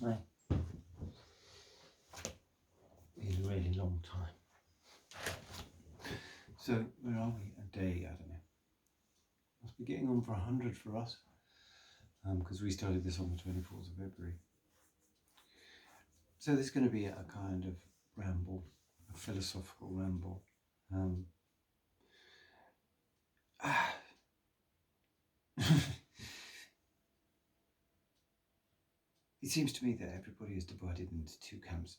May. Been a really long time. So where are we? A day, I don't know. Must be getting on for 100 for us. Because we started this on the 24th of February. So there's going to be a kind of ramble, a philosophical ramble. It seems to me that everybody is divided into two camps.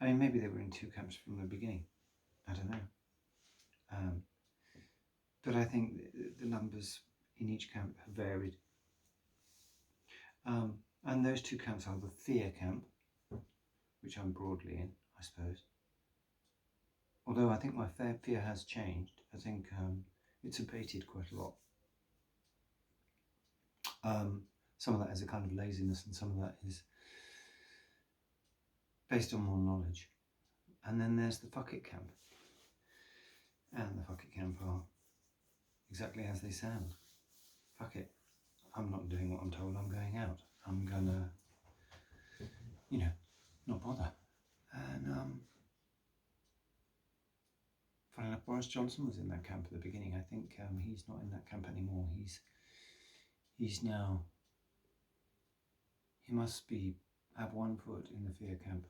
I mean, maybe they were in two camps from the beginning. I don't know. But I think the numbers in each camp have varied. And those two camps are the fear camp, which I'm broadly in, I suppose. Although I think my fear has changed. I think it's abated quite a lot. Some of that is a kind of laziness, and some of that is based on more knowledge. And then there's the fuck it camp. And the fuck it camp are exactly as they sound. Fuck it. I'm not doing what I'm told, I'm going out. I'm gonna, not bother. And funny enough, Boris Johnson was in that camp at the beginning. I think he's not in that camp anymore. He's now, he must have one foot in the fear camp,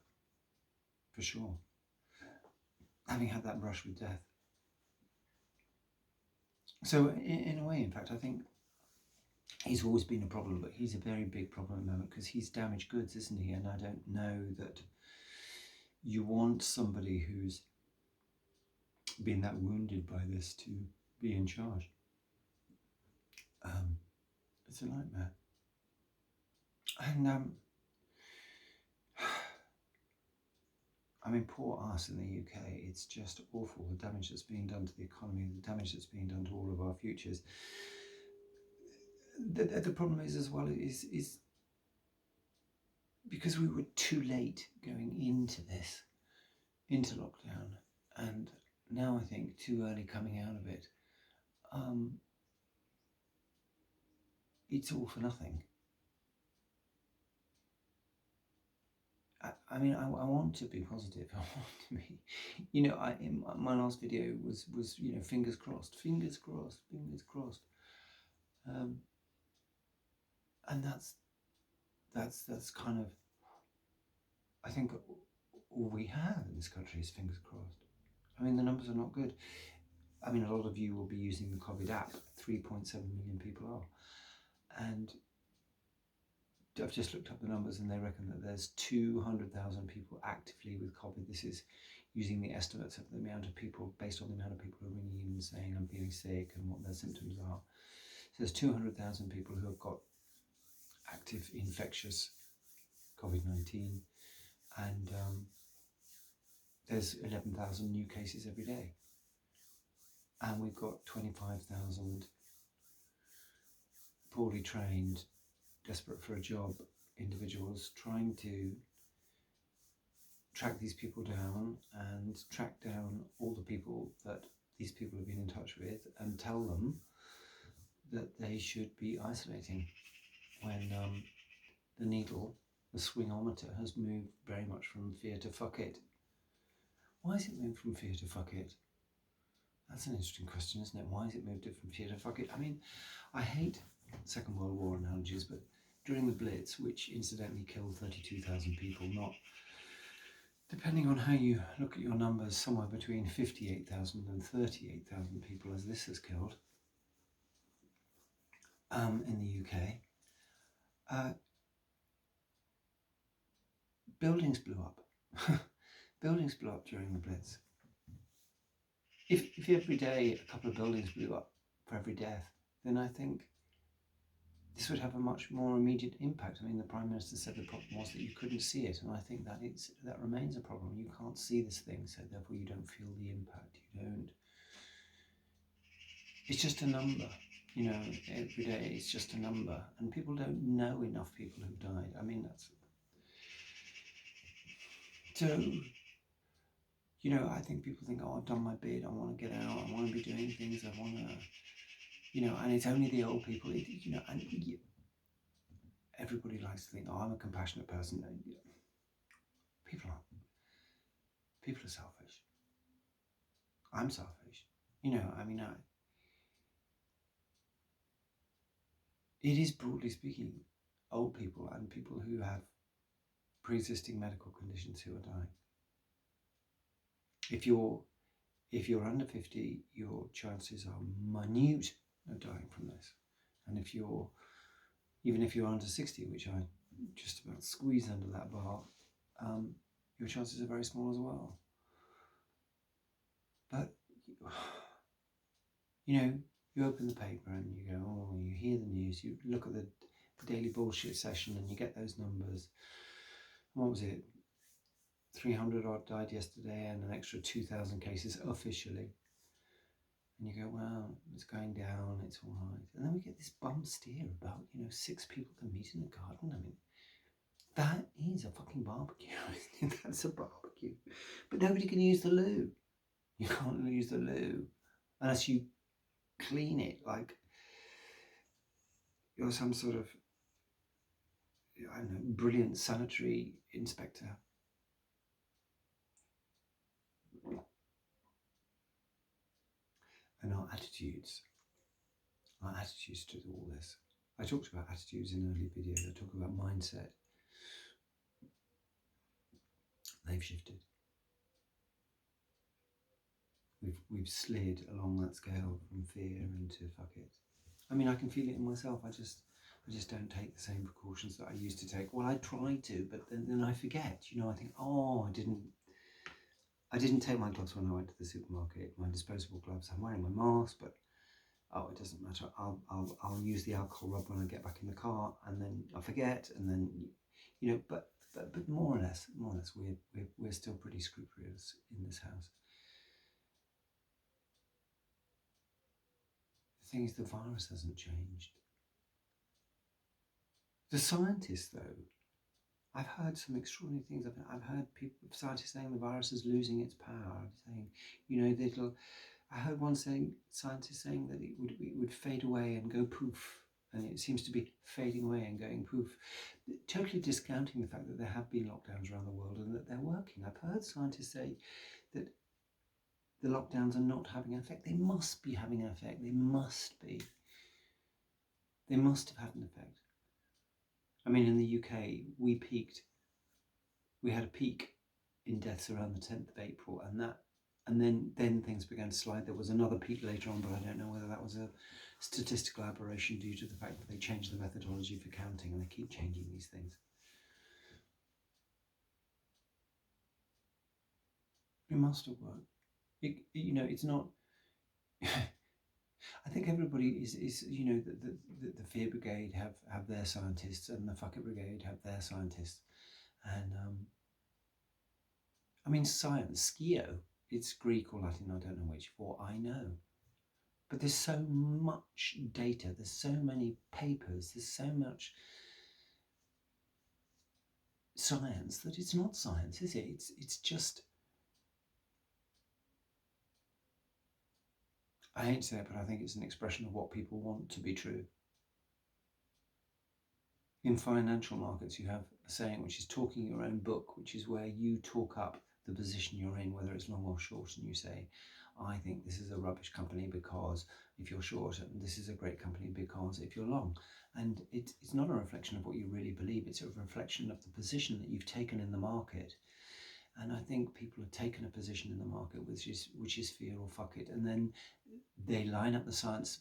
for sure. Having had that brush with death. So in a way, in fact, I think he's always been a problem, but he's a very big problem at the moment because he's damaged goods, isn't he? And I don't know that you want somebody who's been that wounded by this to be in charge. It's a nightmare. And I mean, poor us in the UK, it's just awful, the damage that's being done to the economy, the damage that's being done to all of our futures. The problem is as well, is because we were too late going into this, into lockdown, and now I think too early coming out of it, it's all for nothing. I mean, I want to be positive. I want to be, in my last video was fingers crossed, fingers crossed, fingers crossed. And that's kind of, I think, all we have in this country is fingers crossed. I mean, the numbers are not good. I mean, a lot of you will be using the COVID app. 3.7 million people are. And I've just looked up the numbers and they reckon that there's 200,000 people actively with COVID. This is using the estimates of the amount of people, based on the amount of people who are ringing in and saying I'm feeling sick and what their symptoms are. So there's 200,000 people who have got active infectious COVID-19, and there's 11,000 new cases every day. And we've got 25,000 poorly trained, desperate for a job individuals trying to track these people down and track down all the people that these people have been in touch with and tell them that they should be isolating when the needle, the swingometer, has moved very much from fear to fuck it. Why has it moved from fear to fuck it? That's an interesting question, isn't it? Why has it moved from fear to fuck it? I mean, I hate Second World War analogies, but during the Blitz, which incidentally killed 32,000 people, not, depending on how you look at your numbers, somewhere between 58,000 and 38,000 people, as this has killed, in the UK, buildings blew up. Buildings blew up during the Blitz. If every day a couple of buildings blew up for every death, then I think this would have a much more immediate impact. I mean, the Prime Minister said the problem was that you couldn't see it, and I think that remains a problem. You can't see this thing, so therefore you don't feel the impact. You don't. It's just a number, every day it's just a number, and people don't know enough people who've died. I mean, that's... So, I think people think, oh, I've done my bit, I want to get out, I want to be doing things, I want to, and it's only the old people, and everybody everybody likes to think, oh, I'm a compassionate person. People aren't. People are selfish. I'm selfish. You know, I mean, it is, broadly speaking, old people and people who have pre-existing medical conditions who are dying. If you're under 50, your chances are minute of dying from this. And even if you're under 60, which I just about squeeze under that bar, your chances are very small as well. But, you know, you open the paper and you go, oh, you hear the news, you look at the daily bullshit session and you get those numbers. What was it? 300 odd died yesterday and an extra 2,000 cases officially. And you go, well, it's going down, it's all right. And then we get this bum steer about, 6 people can meet in a garden. I mean, that is a fucking barbecue. That's a barbecue. But nobody can use the loo. You can't use the loo unless you clean it like you're some sort of, I don't know, brilliant sanitary inspector. And our attitudes to all this. I talked about attitudes in early videos. I talk about mindset. They've shifted. We've slid along that scale from fear into fuck it. I mean, I can feel it in myself. I just don't take the same precautions that I used to take. Well, I try to, but then I forget. I think, oh, I didn't take my gloves when I went to the supermarket. My disposable gloves. I'm wearing my mask, but oh, it doesn't matter. I'll use the alcohol rub when I get back in the car, and then I forget, and then but more or less, we're still pretty scrupulous in this house. The thing is, the virus hasn't changed. The scientists, though, I've heard some extraordinary things. I've heard scientists saying the virus is losing its power. Saying, I heard one scientist saying that it would fade away and go poof, and it seems to be fading away and going poof, totally discounting the fact that there have been lockdowns around the world and that they're working. I've heard scientists say that the lockdowns are not having an effect. They must be having an effect. They must be. They must have had an effect. I mean, in the UK, we had a peak in deaths around the 10th of April, and then things began to slide. There was another peak later on, but I don't know whether that was a statistical aberration due to the fact that they changed the methodology for counting, and they keep changing these things. It must have worked. It's not. I think everybody is the Fear Brigade have their scientists, and the Fuck It Brigade have their scientists, and I mean science, skio. It's Greek or Latin, I don't know which, for I know. But there's so much data, there's so many papers, there's so much science that it's not science, is it? It's just, I hate to say it, but I think it's an expression of what people want to be true. In financial markets, you have a saying which is talking your own book, which is where you talk up the position you're in, whether it's long or short, and you say, I think this is a rubbish company because if you're short, and this is a great company because if you're long. And it's not a reflection of what you really believe, it's a reflection of the position that you've taken in the market. And I think people have taken a position in the market which is fear or fuck it, and then they line up the science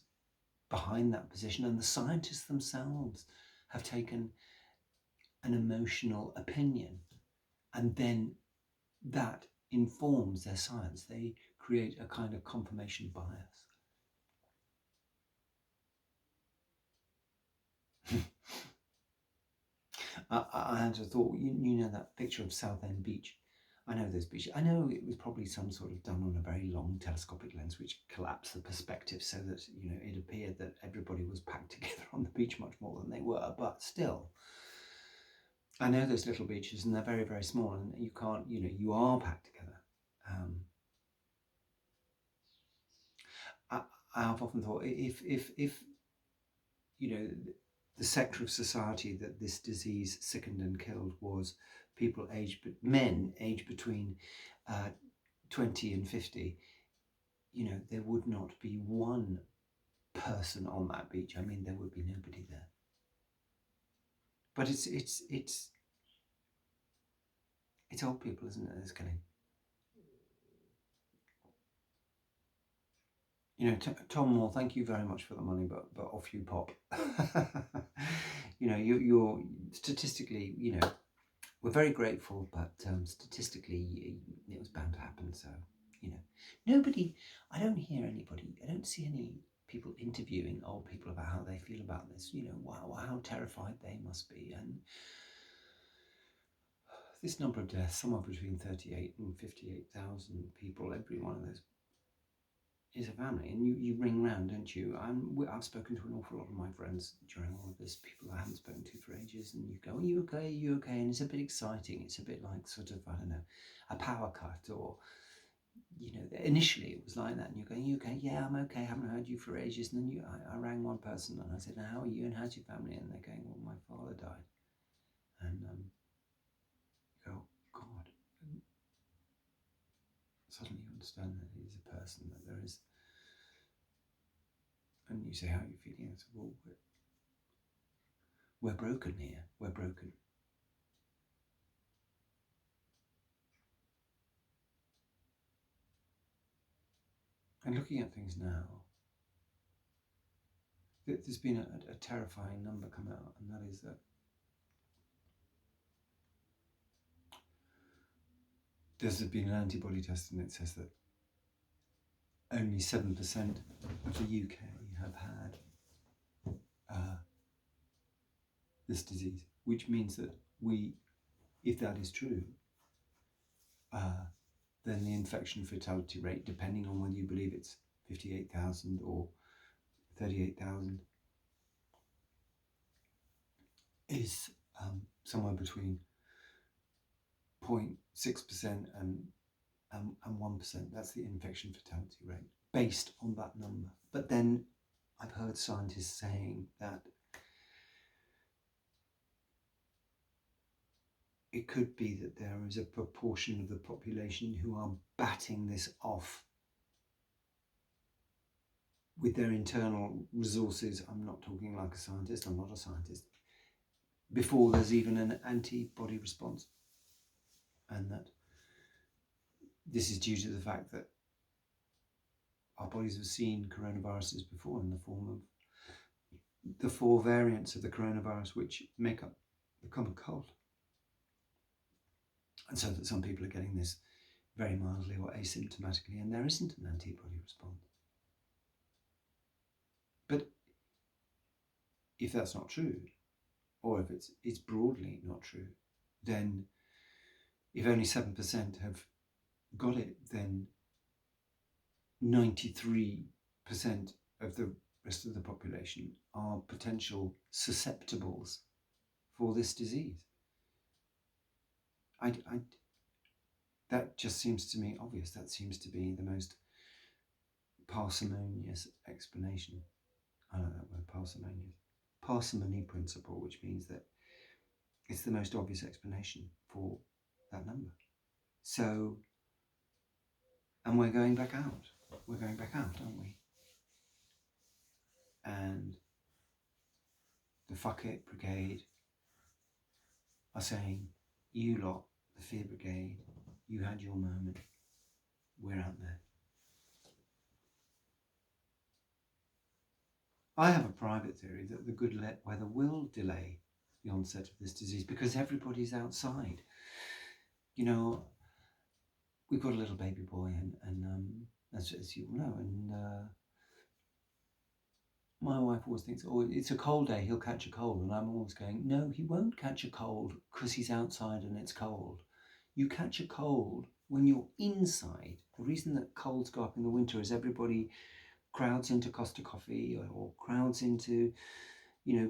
behind that position, and the scientists themselves have taken an emotional opinion, and then that informs their science. They create a kind of confirmation bias. I had a thought, you know that picture of Southend Beach? I know those beaches. I know it was probably some sort of done on a very long telescopic lens which collapsed the perspective so that, it appeared that everybody was packed together on the beach much more than they were, but still. I know those little beaches and they're very, very small and you can't, you are packed together. I have often thought if the sector of society that this disease sickened and killed was people men aged between 20 and 50. There would not be one person on that beach. I mean, there would be nobody there. But it's old people, isn't it, that's killing. Tom Moore, thank you very much for the money, but off you pop. You're statistically, we're very grateful, but statistically, it was bound to happen. So, nobody. I don't hear anybody. I don't see any people interviewing old people about how they feel about this. Wow, how terrified they must be, and this number of deaths, somewhere between 38 and 58,000 people, every one of those is a family, and you ring round, don't you? I've spoken to an awful lot of my friends during all of this, people I haven't spoken to for ages, and you go, are you okay? Are you okay? And it's a bit exciting. It's a bit like sort of, I don't know, a power cut, or, initially it was like that, and you're going, you okay? Yeah, I'm okay. I haven't heard you for ages. And then I rang one person and I said, how are you and how's your family? And they're going, well, my father died. And you go, God. And suddenly you understand that he is a person, that there is. And you say, how are you feeling? I said, well, we're broken here. We're broken. And looking at things now, there's been a terrifying number come out, and that is that there's been an antibody test, and it says that only 7% of the UK have had this disease, which means that if that is true, then the infection fatality rate, depending on whether you believe it's 58,000 or 38,000, is somewhere between 0.6% and 1%. That's the infection fatality rate based on that number. But then I've heard scientists saying that it could be that there is a proportion of the population who are batting this off with their internal resources. I'm not talking like a scientist, I'm not a scientist, before there's even an antibody response. And that this is due to the fact that our bodies have seen coronaviruses before in the form of the 4 variants of the coronavirus which make up the common cold. And so that some people are getting this very mildly or asymptomatically, and there isn't an antibody response. But if that's not true, or if it's broadly not true, then if only 7% have got it, then 93% of the rest of the population are potential susceptibles for this disease. That just seems to me obvious. That seems to be the most parsimonious explanation. I like that word, parsimonious. Parsimony principle, which means that it's the most obvious explanation for that number. So, and we're going back out. We're going back out, aren't we? And the fuck it brigade are saying, you lot, the fear brigade, you had your moment. We're out there. I have a private theory that the good weather will delay the onset of this disease because everybody's outside. We've got a little baby boy, and as you all know, and my wife always thinks, oh, it's a cold day, he'll catch a cold. And I'm always going, no, he won't catch a cold because he's outside and it's cold. You catch a cold when you're inside. The reason that colds go up in the winter is everybody crowds into Costa Coffee or crowds into,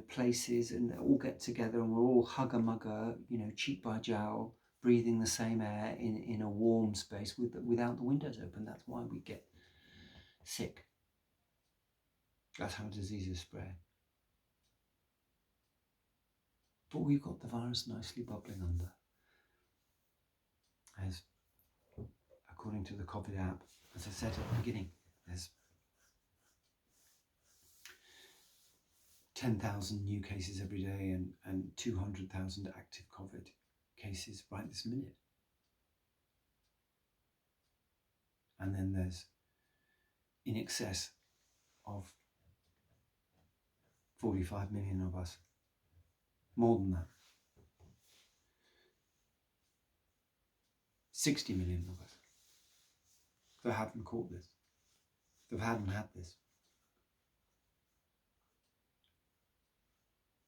places, and they all get together and we're all hugger-mugger, cheek by jowl, breathing the same air in a warm space without the windows open. That's why we get sick. That's how diseases spread. But we've got the virus nicely bubbling under. As according to the COVID app, as I said at the beginning, there's 10,000 new cases every day and 200,000 active COVID cases right this minute. And then there's in excess of 45 million of us, more than that, 60 million of us that haven't caught this, that haven't had this.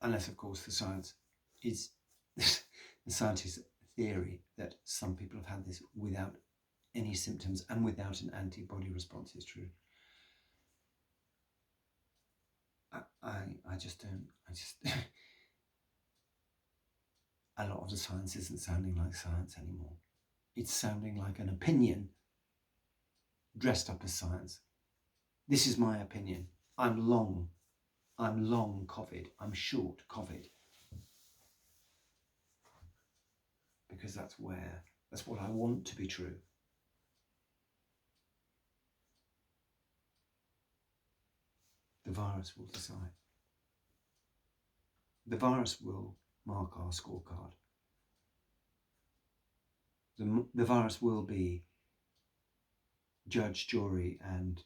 Unless, of course, the science is the scientist's theory that some people have had this without any symptoms and without an antibody response is true. I just a lot of the science isn't sounding like science anymore. It's sounding like an opinion dressed up as science. This is my opinion. I'm long COVID. I'm short COVID. Because that's what I want to be true. The virus will decide. The virus will mark our scorecard. The virus will be judge, jury, and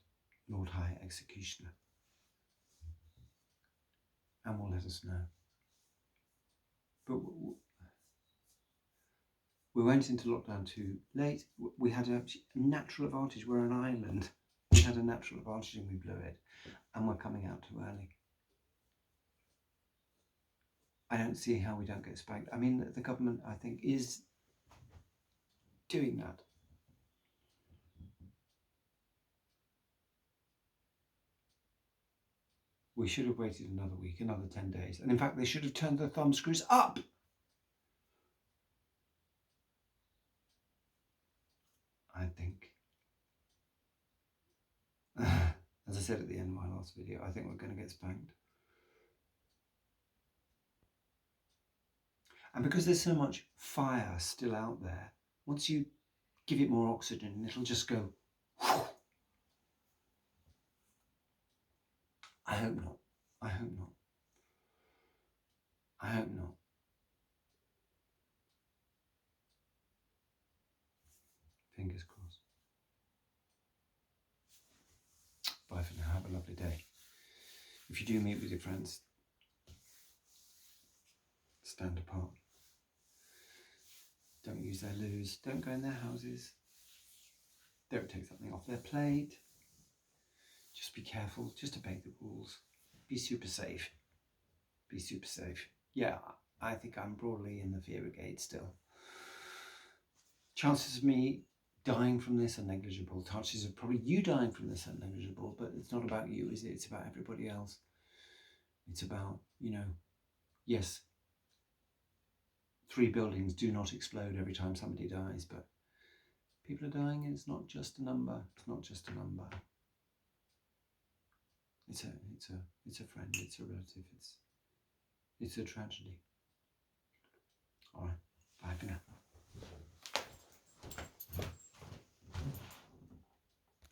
Lord High Executioner. And will let us know. But we went into lockdown too late. We had a natural advantage. We're an island. We had a natural advantage and we blew it. And we're coming out too early. I don't see how we don't get spanked. I mean, the government, I think, is doing that. We should have waited another week, another 10 days. And in fact, they should have turned the thumb screws up. I think. As I said at the end of my last video, I think we're going to get spanked. And because there's so much fire still out there, once you give it more oxygen, it'll just go. Whew. I hope not. I hope not. I hope not. Fingers crossed. Bye for now. Have a lovely day. If you do meet with your friends, stand apart. Don't use their loos. Don't go in their houses. Don't take something off their plate. Just be careful. Just obey the rules. Be super safe. Be super safe. Yeah, I think I'm broadly in the fear brigade still. Chances of me dying from this are negligible. Chances of probably you dying from this are negligible, but it's not about you, is it? It's about everybody else. It's about, yes, 3 buildings do not explode every time somebody dies, but people are dying and it's not just a number. It's not just a number. It's a friend, it's a relative, it's a tragedy. All right, bye for now.